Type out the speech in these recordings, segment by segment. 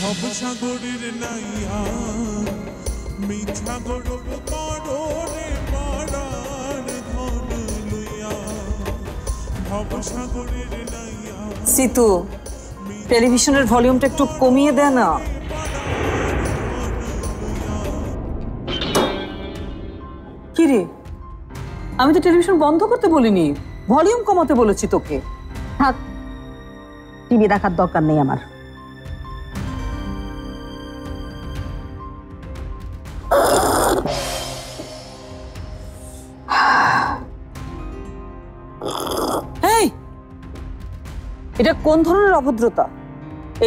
ভবসাগরের নাইয়া মিছা গড়ব কররে পাড়ার ধন লইয়া ভবসাগরের নাইয়া। সিতু, টেলিভিশনের ভলিউমটা একটু কমিয়ে দে না। কি রে, আমি তো টেলিভিশন বন্ধ করতে বলিনি, ভলিউম কমাতে বলেছি তোকে। থাক, টিভি দেখার দরকার নেই আমার। এই, এটা কোন ধরনের অভদ্রতা?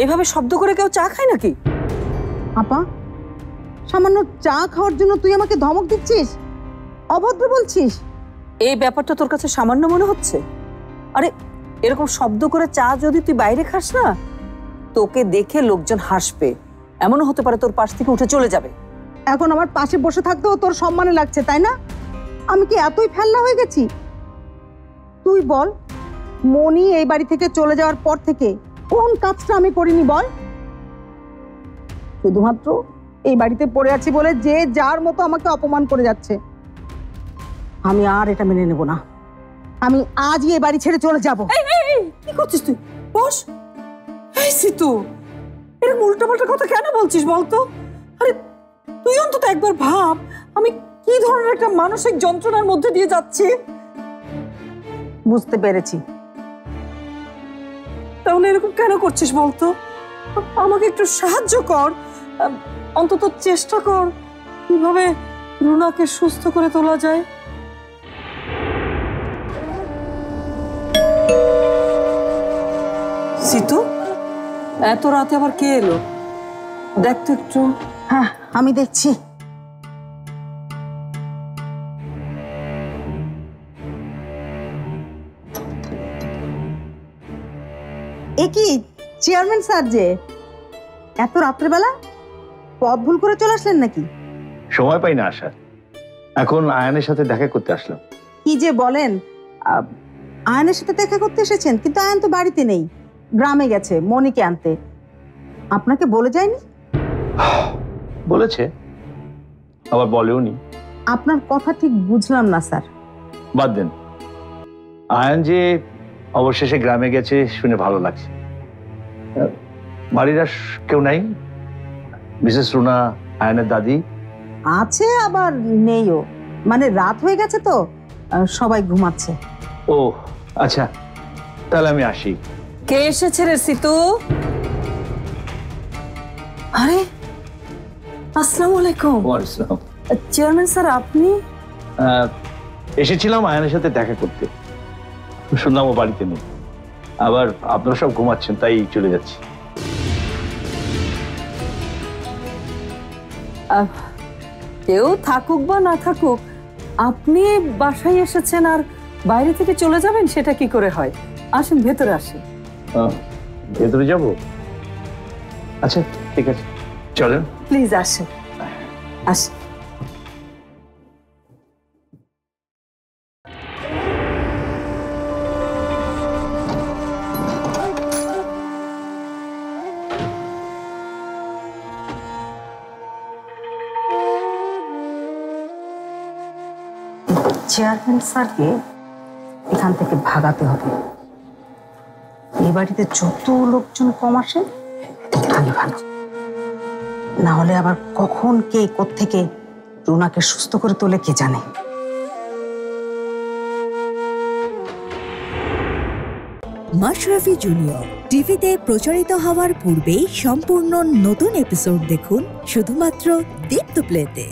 এইভাবে শব্দ করে কেউ চা খায় নাকি? আপা, সামান্য চা খাওয়ার জন্য তুই আমাকে ধমক দিচ্ছিস, অভদ্র বলছিস? এই ব্যাপারটা তোর কাছে সামান্য মনে হচ্ছে? আরে, এরকম শব্দ করে চা যদি তুই বাইরে খাস না, তোকে দেখে লোকজন হাসবে, এমনও হতে পারে তোর পাশ থেকে উঠে চলে যাবে। এখন আমার পাশে বসে থাকতেও তোর সম্মানে লাগছে, তাই না? আমি কি এতই ফেলনা হয়ে গেছি? তুই বল, মনি এই বাড়ি থেকে চলে যাওয়ার পর থেকে কোন কাজটা আমি করিনি বল? শুধুমাত্র এই বাড়িতে পড়ে আছি বলে যে যার মতো আমাকে অপমান করে যাচ্ছে। আমি আর এটা মেনে নেব না। আমি আজই এই বাড়ি ছেড়ে চলে যাব। কি করছিস তুই? বস। এই সিতু, এরকম উল্টাপাল্টা কথা কেন বলছিস বলতো? আরে, তুই অন্তত একবার ভাব আমি কি ধরনের একটা মানসিক যন্ত্রণার মধ্যে দিয়ে যাচ্ছি। বুঝতে পেরেছি। তাহলে এরকম কেন করছিস বলতো? আমাকে একটু সাহায্য কর, অন্তত চেষ্টা কর কিভাবে রুনাকে সুস্থ করে তোলা যায়। সিতু, এত রাতে আবার কে এলো? দেখ তো একটু। হ্যাঁ, আমি দেখছি। এ কি চেয়ারম্যান স্যার যে এত রাত্রেবেলা পথ ভুল করে চলে আসলেন নাকি? সময় পাই না আসার, এখন আয়ানের সাথে দেখা করতে আসলাম। কি যে বলেন, আয়নের সাথে দেখা করতে এসেছেন? কিন্তু আয়ন তো বাড়িতে নেই, গ্রামে গেছে মনিকে আনতে। আপনাকে বলে যায়নি? বলেছে, আবার বলেওনি। আপনার কথা ঠিক বুঝলাম না স্যার। বাদ দেন, আয়ান যে অবশেষে গ্রামে গেছে শুনে ভালো লাগছে। বাড়ির আর কেউ নাই? মিসেস রুনা, আয়ানের দাদি আছে, আবার নেইও, মানে রাত হয়ে গেছে তো সবাই ঘুমাচ্ছে। ও আচ্ছা, তাহলে আমি আসি। কে এসেছে রে সিতু? আরে, আসসালামু আলাইকুম। চেয়ারম্যান স্যার, আপনি? এসেছিলাম আয়ানের সাথে দেখা করতে, শুনলাম ও বাড়িতে নেই, আবার আপনারা সব ঘুমাচ্ছেন তাই চলে যাচ্ছি। কেউ থাকুক বা না থাকুক, আপনি বাসায় এসেছেন আর বাইরে থেকে চলে যাবেন, সেটা কি করে হয়? আসেন, ভেতরে আসেন। ভেতরে যাব? আচ্ছা ঠিক আছে, চলেন। প্লিজ আসেন, আসেন। চেয়ারম্যান স্যারকে এখান থেকে ভাগাতে হবে। এই বাড়িতে যত লোকজন কম আসে ততই ভালো, না হলে আবার কখন কে কোত্থেকে রুনাকে সুস্থ করে তোলে কে জানে। মাশরাফি জুনিয়র টিভিতে প্রচারিত হওয়ার পূর্বেই সম্পূর্ণ নতুন এপিসোড দেখুন শুধুমাত্র দীপ্ত প্লেতে।